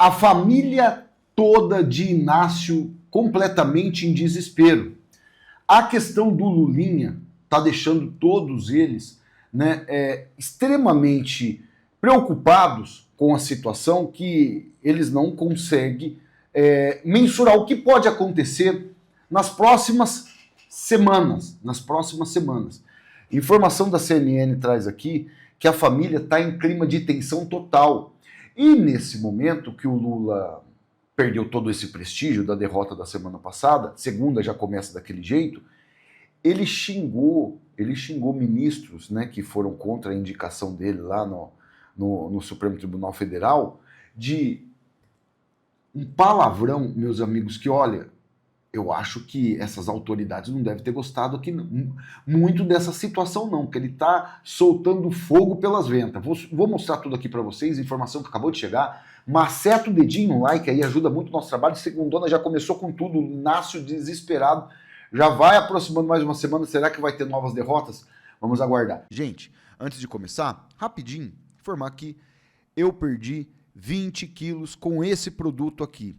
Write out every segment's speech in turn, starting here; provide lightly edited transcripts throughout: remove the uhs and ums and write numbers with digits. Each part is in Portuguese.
A família toda de Inácio completamente em desespero. A questão do Lulinha está deixando todos eles, né, extremamente preocupados com a situação, que eles não conseguem mensurar o que pode acontecer nas próximas semanas. Informação da CNN traz aqui que a família está em clima de tensão total. E nesse momento que o Lula perdeu todo esse prestígio da derrota da semana passada, segunda já começa daquele jeito, ele xingou ministros, né, que foram contra a indicação dele lá no Supremo Tribunal Federal, de um palavrão, meus amigos, que olha, eu acho que essas autoridades não devem ter gostado aqui muito dessa situação não, porque ele está soltando fogo pelas ventas. Vou mostrar tudo aqui para vocês, informação que acabou de chegar. Maceta o dedinho no like aí, ajuda muito o nosso trabalho. Segundona já começou com tudo, Inácio desesperado. Já vai aproximando mais uma semana, será que vai ter novas derrotas? Vamos aguardar. Gente, antes de começar, rapidinho, informar que eu perdi 20 quilos com esse produto aqui.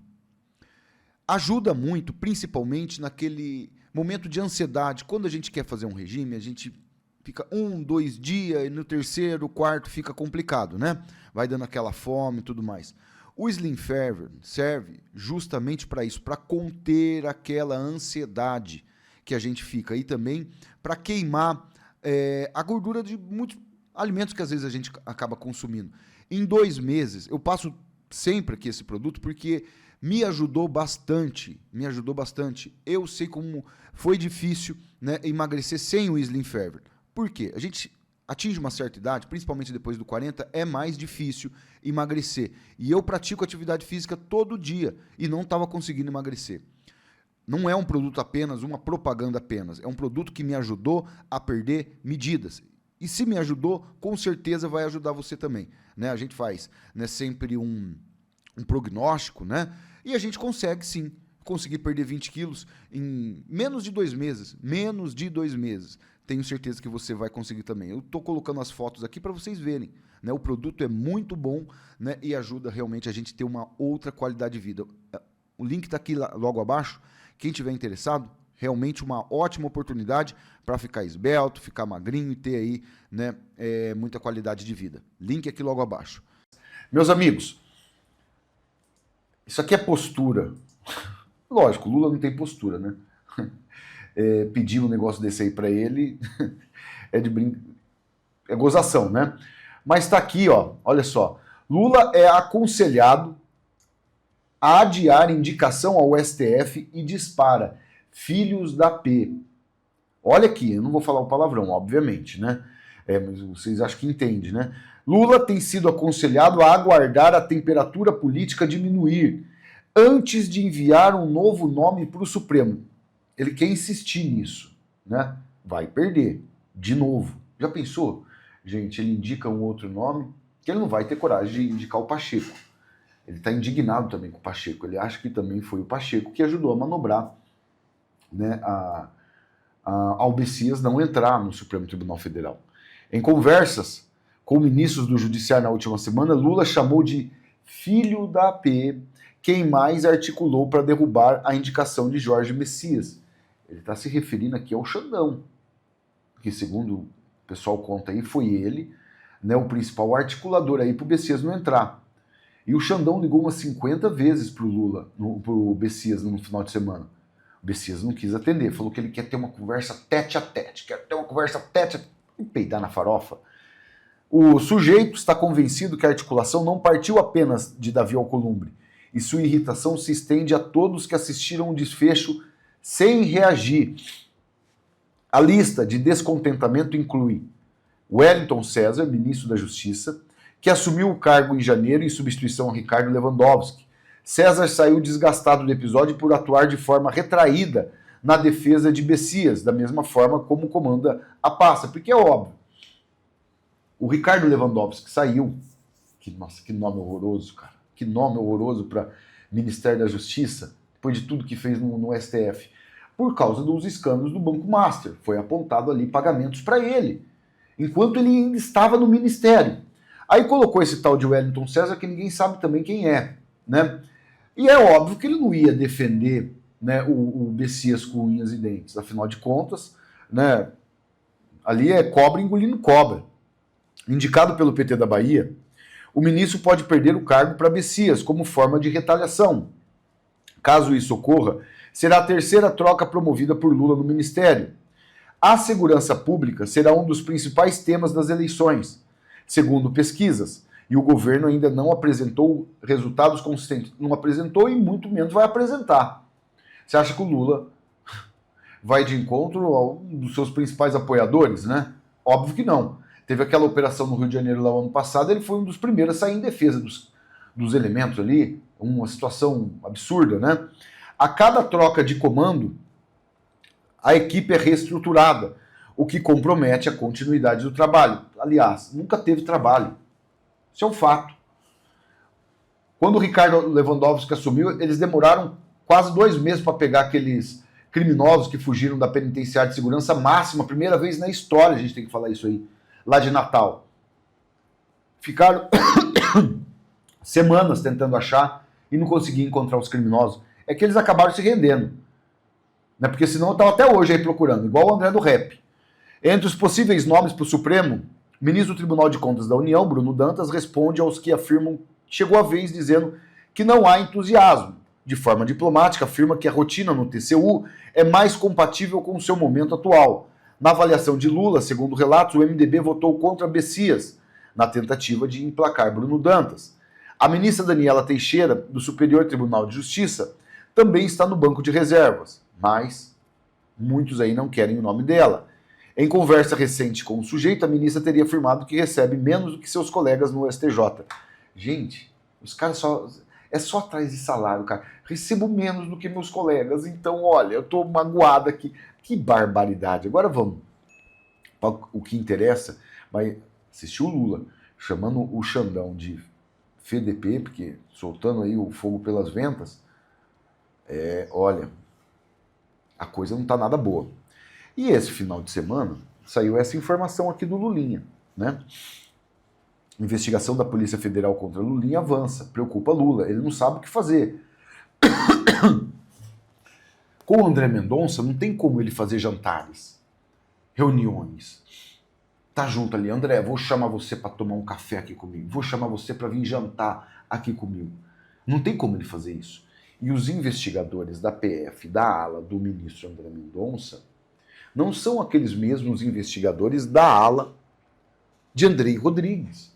Ajuda muito, principalmente naquele momento de ansiedade. Quando a gente quer fazer um regime, a gente fica 1, 2 dias, e no terceiro, quarto fica complicado, né? Vai dando aquela fome e tudo mais. O Slim Fervor serve justamente para isso, para conter aquela ansiedade que a gente fica. E também para queimar a gordura de muitos alimentos que às vezes a gente acaba consumindo. Em 2 meses, eu passo sempre aqui esse produto porque me ajudou bastante. Eu sei como foi difícil, né, emagrecer sem o Slim Fervor. Por quê? A gente atinge uma certa idade, principalmente depois do 40, é mais difícil emagrecer. E eu pratico atividade física todo dia e não estava conseguindo emagrecer. Não é um produto apenas, uma propaganda apenas. É um produto que me ajudou a perder medidas. E se me ajudou, com certeza vai ajudar você também. Né? A gente faz, né, sempre um prognóstico, né? E a gente consegue sim, conseguir perder 20 quilos em menos de 2 meses. Tenho certeza que você vai conseguir também. Eu estou colocando as fotos aqui para vocês verem. Né? O produto é muito bom, né? E ajuda realmente a gente ter uma outra qualidade de vida. O link está aqui logo abaixo. Quem tiver interessado, realmente uma ótima oportunidade para ficar esbelto, ficar magrinho e ter aí, né, muita qualidade de vida. Link aqui logo abaixo. Meus amigos, isso aqui é postura. Lógico, Lula não tem postura, né? Pedir um negócio desse aí pra ele é gozação, né? Mas tá aqui, ó, olha só. Lula é aconselhado a adiar indicação ao STF e dispara filhos da P. Olha aqui, eu não vou falar o palavrão, obviamente, né? Mas vocês acham que entendem, né? Lula tem sido aconselhado a aguardar a temperatura política diminuir antes de enviar um novo nome para o Supremo. Ele quer insistir nisso, né? Vai perder, de novo. Já pensou? Gente, ele indica um outro nome que ele não vai ter coragem de indicar o Pacheco. Ele está indignado também com o Pacheco. Ele acha que também foi o Pacheco que ajudou a manobrar, né, ao Messias não entrar no Supremo Tribunal Federal. Em conversas com ministros do Judiciário na última semana, Lula chamou de filho da AP quem mais articulou para derrubar a indicação de Jorge Messias. Ele está se referindo aqui ao Xandão, que segundo o pessoal conta aí, foi ele, né, o principal articulador aí para o Messias não entrar. E o Xandão ligou umas 50 vezes para o Lula, para o Messias no final de semana. O Messias não quis atender, falou que ele quer ter uma conversa tete a tete, e peidar na farofa. O sujeito está convencido que a articulação não partiu apenas de Davi Alcolumbre, e sua irritação se estende a todos que assistiram o desfecho sem reagir. A lista de descontentamento inclui Wellington César, ministro da Justiça, que assumiu o cargo em janeiro em substituição a Ricardo Lewandowski. César saiu desgastado do episódio por atuar de forma retraída na defesa de Messias, da mesma forma como comanda a pasta, porque é óbvio. O Ricardo Lewandowski saiu, nossa, que nome horroroso, cara, que nome horroroso para Ministério da Justiça, depois de tudo que fez no STF, por causa dos escândalos do Banco Master. Foi apontado ali pagamentos para ele, enquanto ele ainda estava no Ministério. Aí colocou esse tal de Wellington César, que ninguém sabe também quem é. né? E é óbvio que ele não ia defender, né, o Bessias com unhas e dentes, afinal de contas, né, ali é cobra engolindo cobra. Indicado pelo PT da Bahia, o ministro pode perder o cargo para Bessias como forma de retaliação. Caso isso ocorra, será a terceira troca promovida por Lula no ministério. A segurança pública será um dos principais temas das eleições, segundo pesquisas, e o governo ainda não apresentou resultados consistentes. Não apresentou e muito menos vai apresentar. Você acha que o Lula vai de encontro a um dos seus principais apoiadores, né? Óbvio que não. Teve aquela operação no Rio de Janeiro lá no ano passado, ele foi um dos primeiros a sair em defesa dos elementos ali, uma situação absurda, né? A cada troca de comando, a equipe é reestruturada, o que compromete a continuidade do trabalho. Aliás, nunca teve trabalho. Isso é um fato. Quando o Ricardo Lewandowski assumiu, eles demoraram quase 2 meses para pegar aqueles criminosos que fugiram da penitenciária de segurança máxima, primeira vez na história, a gente tem que falar isso aí, lá de Natal. Ficaram semanas tentando achar e não conseguiam encontrar os criminosos. É que eles acabaram se rendendo. Né? Porque senão eu estava até hoje aí procurando, igual o André do Rap. Entre os possíveis nomes para o Supremo, o ministro do Tribunal de Contas da União, Bruno Dantas, responde aos que afirmam que chegou a vez dizendo que não há entusiasmo. De forma diplomática, afirma que a rotina no TCU é mais compatível com o seu momento atual. Na avaliação de Lula, segundo relatos, o MDB votou contra Bessias, na tentativa de emplacar Bruno Dantas. A ministra Daniela Teixeira, do Superior Tribunal de Justiça, também está no banco de reservas, mas muitos aí não querem o nome dela. Em conversa recente com o sujeito, a ministra teria afirmado que recebe menos do que seus colegas no STJ. Gente, os caras é só atrás de salário, cara. Recebo menos do que meus colegas, então, olha, eu tô magoado aqui. Que barbaridade. Agora vamos para o que interessa. Vai assistir o Lula chamando o Xandão de FDP, porque soltando aí o fogo pelas ventas, olha, a coisa não tá nada boa. E esse final de semana saiu essa informação aqui do Lulinha, né? Investigação da Polícia Federal contra Lulinha avança, preocupa Lula, ele não sabe o que fazer. Com o André Mendonça, não tem como ele fazer jantares, reuniões. Tá junto ali, André, vou chamar você para tomar um café aqui comigo, vou chamar você para vir jantar aqui comigo. Não tem como ele fazer isso. E os investigadores da PF, da ala do ministro André Mendonça, não são aqueles mesmos investigadores da ala de Andrei Rodrigues.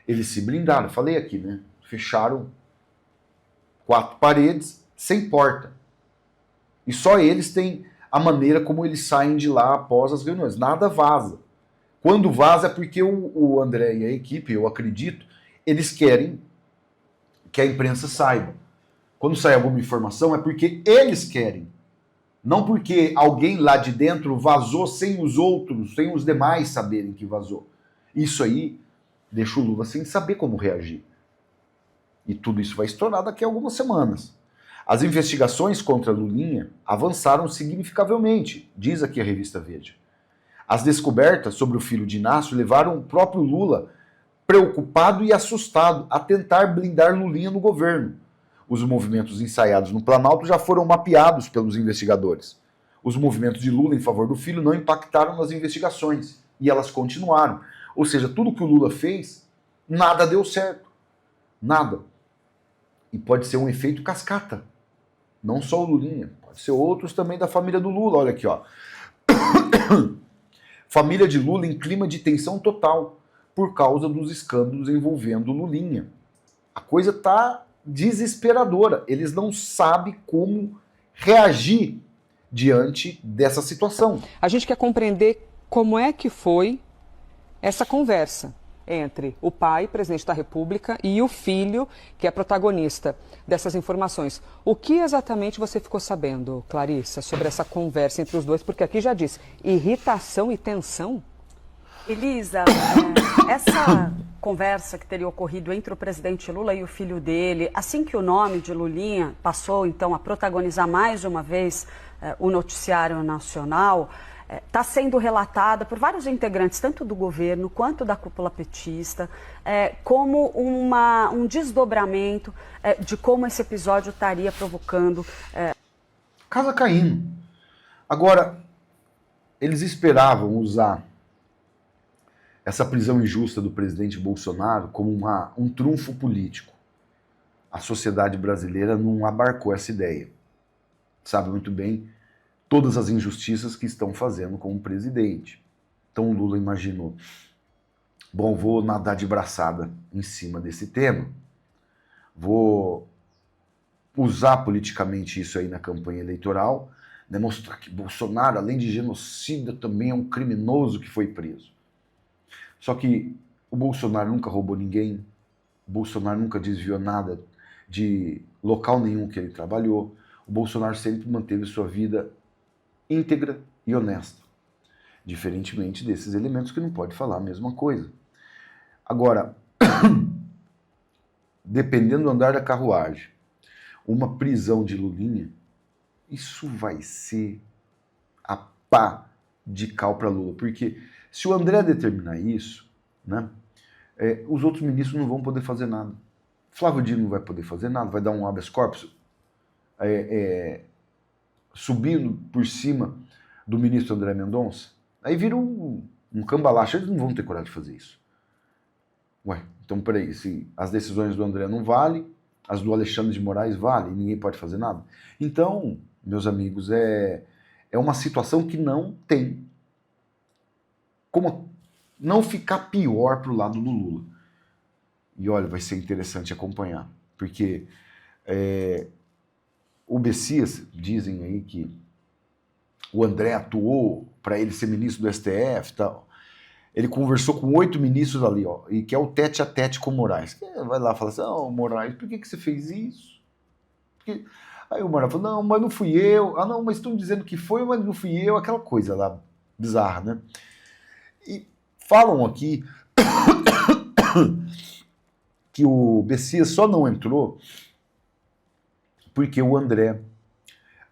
Eles se blindaram, falei aqui, né? Fecharam 4 paredes sem porta. E só eles têm a maneira como eles saem de lá após as reuniões. Nada vaza. Quando vaza é porque o André e a equipe, eu acredito, eles querem que a imprensa saiba. Quando sai alguma informação é porque eles querem. Não porque alguém lá de dentro vazou sem os outros, sem os demais saberem que vazou. Isso aí deixa o Lula sem saber como reagir. E tudo isso vai estourar daqui a algumas semanas. As investigações contra Lulinha avançaram significavelmente, diz aqui a revista Veja. As descobertas sobre o filho de Inácio levaram o próprio Lula, preocupado e assustado, a tentar blindar Lulinha no governo. Os movimentos ensaiados no Planalto já foram mapeados pelos investigadores. Os movimentos de Lula em favor do filho não impactaram nas investigações, e elas continuaram. Ou seja, tudo que o Lula fez, nada deu certo. Nada. E pode ser um efeito cascata. Não só o Lulinha, pode ser outros também da família do Lula. Olha aqui, ó. Família de Lula em clima de tensão total por causa dos escândalos envolvendo Lulinha. A coisa tá desesperadora. Eles não sabem como reagir diante dessa situação. A gente quer compreender como é que foi essa conversa entre o pai, presidente da República, e o filho, que é protagonista dessas informações. O que exatamente você ficou sabendo, Clarissa, sobre essa conversa entre os dois? Porque aqui já diz, irritação e tensão. Elisa, essa conversa que teria ocorrido entre o presidente Lula e o filho dele, assim que o nome de Lulinha passou, então, a protagonizar mais uma vez o noticiário nacional, está sendo relatada por vários integrantes, tanto do governo quanto da cúpula petista, como um desdobramento de como esse episódio estaria provocando... Casa caindo. Agora, eles esperavam usar essa prisão injusta do presidente Bolsonaro como um trunfo político. A sociedade brasileira não abarcou essa ideia. Sabe muito bem todas as injustiças que estão fazendo com o presidente. Então o Lula imaginou, bom, vou nadar de braçada em cima desse tema, vou usar politicamente isso aí na campanha eleitoral, demonstrar que Bolsonaro, além de genocida, também é um criminoso que foi preso. Só que o Bolsonaro nunca roubou ninguém, o Bolsonaro nunca desviou nada de local nenhum que ele trabalhou, o Bolsonaro sempre manteve sua vida íntegra e honesta, diferentemente desses elementos que não pode falar a mesma coisa. Agora, dependendo do andar da carruagem, uma prisão de Lulinha, isso vai ser a pá de cal para Lula, porque se o André determinar isso, né, os outros ministros não vão poder fazer nada. Flávio Dino não vai poder fazer nada, vai dar um habeas corpus subindo por cima do ministro André Mendonça, aí vira um cambalacho, eles não vão ter coragem de fazer isso. Ué, então peraí, se as decisões do André não valem, as do Alexandre de Moraes valem, e ninguém pode fazer nada. Então, meus amigos, é uma situação que não tem como não ficar pior pro lado do Lula. E olha, vai ser interessante acompanhar, porque o Bessias, dizem aí que o André atuou para ele ser ministro do STF e tal. Ele conversou com 8 ministros ali, ó, e que é o tete a tete com o Moraes. Vai lá e fala assim, Moraes, por que você fez isso? Porque... Aí o Moraes falou, não, mas não fui eu. Ah, não, mas estão dizendo que foi, mas não fui eu. Aquela coisa lá, bizarra, né? E falam aqui que o Bessias só não entrou porque o André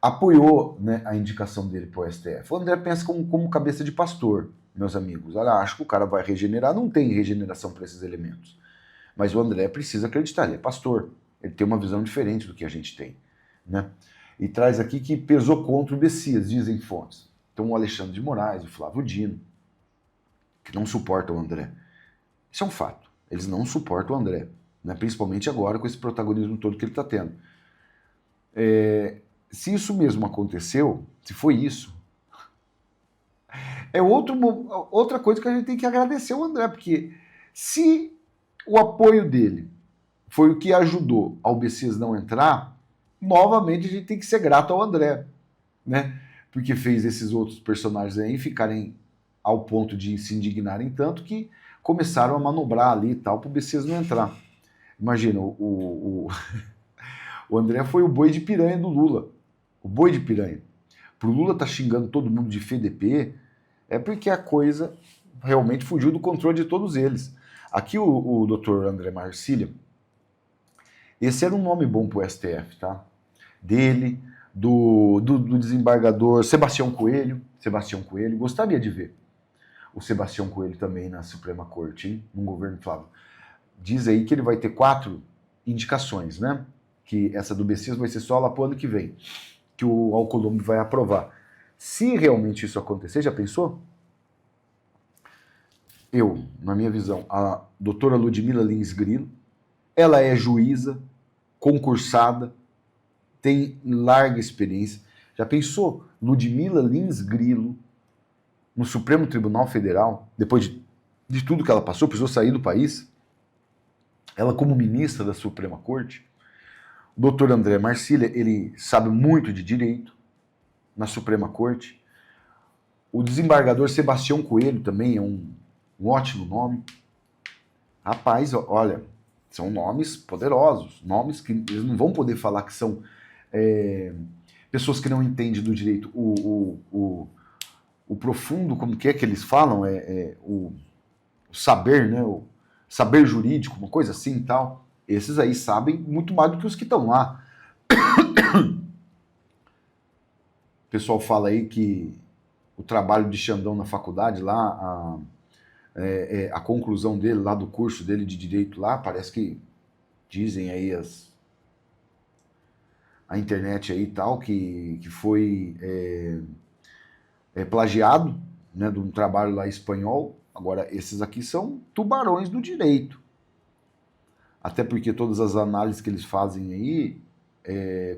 apoiou, né, a indicação dele para o STF. O André pensa como cabeça de pastor, meus amigos. Olha, acho que o cara vai regenerar, não tem regeneração para esses elementos. Mas o André precisa acreditar, ele é pastor, ele tem uma visão diferente do que a gente tem, né? E traz aqui que pesou contra o Bessias, dizem fontes. Então o Alexandre de Moraes, o Flávio Dino, que não suportam o André. Isso é um fato, eles não suportam o André, né? Principalmente agora com esse protagonismo todo que ele está tendo. Se isso mesmo aconteceu, se foi isso, é outra coisa que a gente tem que agradecer ao André, porque se o apoio dele foi o que ajudou ao Bessias não entrar, novamente a gente tem que ser grato ao André, né? Porque fez esses outros personagens aí ficarem ao ponto de se indignarem tanto que começaram a manobrar ali e tal para o Bessias não entrar. Imagina, o André foi o boi de piranha do Lula. O boi de piranha. Pro Lula tá xingando todo mundo de FDP, é porque a coisa realmente fugiu do controle de todos eles. Aqui o doutor André Marcília, esse era um nome bom pro STF, tá? Dele, do desembargador Sebastião Coelho, gostaria de ver o Sebastião Coelho também na Suprema Corte, hein? No governo Flávio. Diz aí que ele vai ter 4 indicações, né? Que essa do Bessias vai ser só lá pro ano que vem, que o Alcolumbre vai aprovar. Se realmente isso acontecer, já pensou? Eu, na minha visão, a doutora Ludmila Lins Grilo, ela é juíza, concursada, tem larga experiência. Já pensou? Ludmila Lins Grilo, no Supremo Tribunal Federal, depois de tudo que ela passou, precisou sair do país, ela como ministra da Suprema Corte. O doutor André Marcília, ele sabe muito de direito na Suprema Corte. O desembargador Sebastião Coelho também é um ótimo nome. Rapaz, olha, são nomes poderosos, nomes que eles não vão poder falar que são pessoas que não entendem do direito. O profundo, como que eles falam, o saber, né? O saber jurídico, uma coisa assim e tal. Esses aí sabem muito mais do que os que estão lá. O pessoal fala aí que o trabalho de Xandão na faculdade lá, a conclusão dele lá do curso dele de Direito lá, parece que dizem aí a internet aí e tal, que foi plagiado, né, de um trabalho lá espanhol. Agora, esses aqui são tubarões do direito. Até porque todas as análises que eles fazem aí,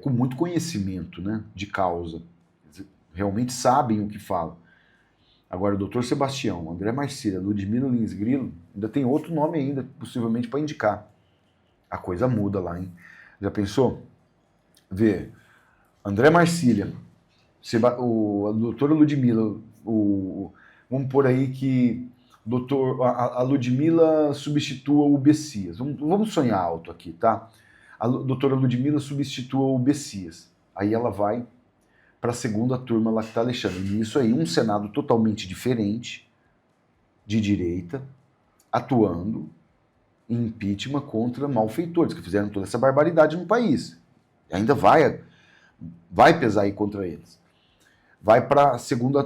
com muito conhecimento, né, de causa. Eles realmente sabem o que falam. Agora, o doutor Sebastião, André Marcília, Ludmila Lins Grilo, ainda tem outro nome ainda, possivelmente, para indicar. A coisa muda lá, hein? Já pensou? Vê, André Marcília, a doutora Ludmila, vamos pôr aí que a Ludmila substitua o Bessias. Vamos sonhar alto aqui, tá? A doutora Ludmila substitua o Bessias. Aí ela vai para a segunda turma lá que está Alexandre. E isso aí, um Senado totalmente diferente, de direita, atuando em impeachment contra malfeitores, que fizeram toda essa barbaridade no país. E ainda vai pesar aí contra eles. Vai para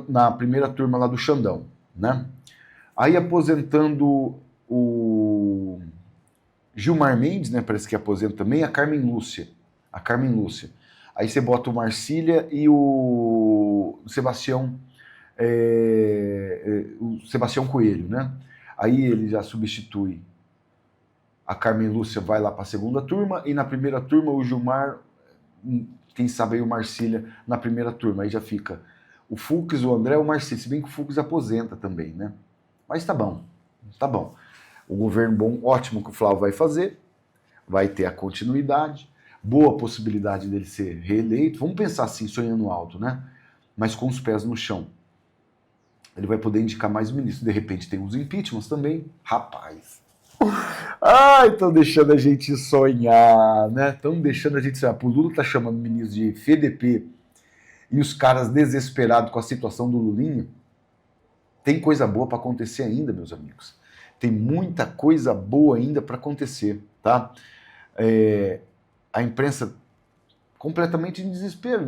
na primeira turma lá do Xandão, né? Aí aposentando o Gilmar Mendes, né? Parece que aposenta também, a Carmen Lúcia. Aí você bota o Marcília e o Sebastião Coelho, né? Aí ele já substitui. A Carmen Lúcia vai lá para a segunda turma e na primeira turma o Gilmar, quem sabe aí o Marcília na primeira turma. Aí já fica o Fux, o André, o Marcília. Se bem que o Fux aposenta também, né? Mas tá bom, tá bom. O governo bom, ótimo que o Flávio vai fazer, vai ter a continuidade, boa possibilidade dele ser reeleito. Vamos pensar assim, sonhando alto, né? Mas com os pés no chão. Ele vai poder indicar mais ministros. De repente tem os impeachments também. Rapaz. Ai, estão deixando a gente sonhar, né? Estão deixando a gente sonhar. O Lula tá chamando o ministro de FDP e os caras desesperados com a situação do Lulinha. Tem coisa boa para acontecer ainda, meus amigos. Tem muita coisa boa ainda para acontecer, tá? A imprensa completamente em desespero.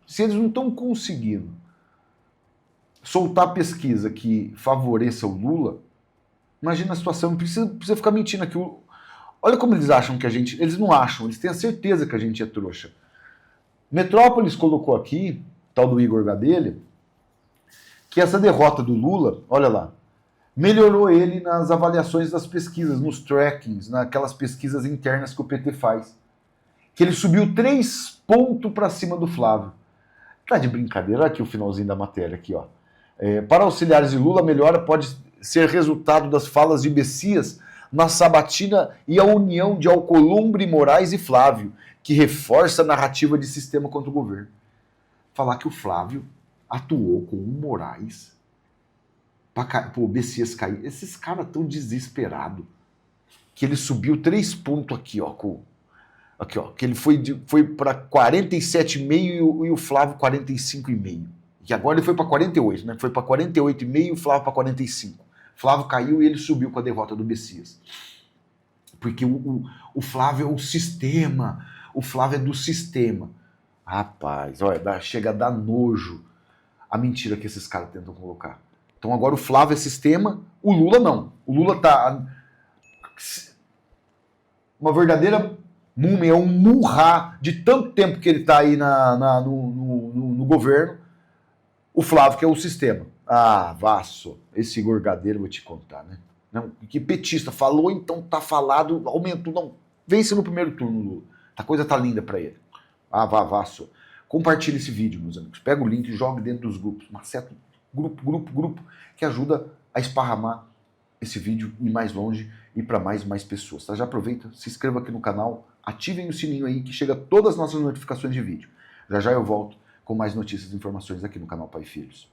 Se eles não estão conseguindo soltar pesquisa que favoreça o Lula, imagina a situação, não precisa ficar mentindo aqui. Olha como eles acham que a gente... Eles não acham, eles têm a certeza que a gente é trouxa. Metrópolis colocou aqui, tal do Igor Gadelha, que essa derrota do Lula, olha lá, melhorou ele nas avaliações das pesquisas, nos trackings, naquelas pesquisas internas que o PT faz. Que ele subiu 3 pontos para cima do Flávio. Tá de brincadeira, olha aqui o finalzinho da matéria, aqui, ó. Para auxiliares de Lula, a melhora pode ser resultado das falas de Bessias na sabatina e a união de Alcolumbre, Moraes e Flávio, que reforça a narrativa de sistema contra o governo. Falar que o Flávio atuou com o Moraes para o Bessias cair. Esses caras tão desesperados que ele subiu 3 pontos aqui, ó, aqui, ó, que ele foi para 47,5 e o Flávio 45,5. E agora ele foi para 48, né? Foi para 48,5 e o Flávio para 45. Flávio caiu e ele subiu com a derrota do Bessias. Porque o Flávio é o sistema. O Flávio é do sistema. Rapaz, olha, chega a dar nojo a mentira que esses caras tentam colocar. Então agora o Flávio é sistema, o Lula não. O Lula tá uma verdadeira múmia, um murra de tanto tempo que ele tá aí no governo. O Flávio que é o sistema. Ah, Vasso, esse Igor Gadelha, vou te contar, né? Não, que petista falou, então tá falado, aumentou, não. Vence no primeiro turno, Lula. A coisa tá linda pra ele. Ah, Vasso. Compartilhe esse vídeo, meus amigos. Pega o link e joga dentro dos grupos. Maceta grupo, que ajuda a esparramar esse vídeo ir mais longe e para mais pessoas. Tá? Já aproveita, se inscreva aqui no canal, ativem o sininho aí que chega todas as nossas notificações de vídeo. Já eu volto com mais notícias e informações aqui no canal Pai e Filhos.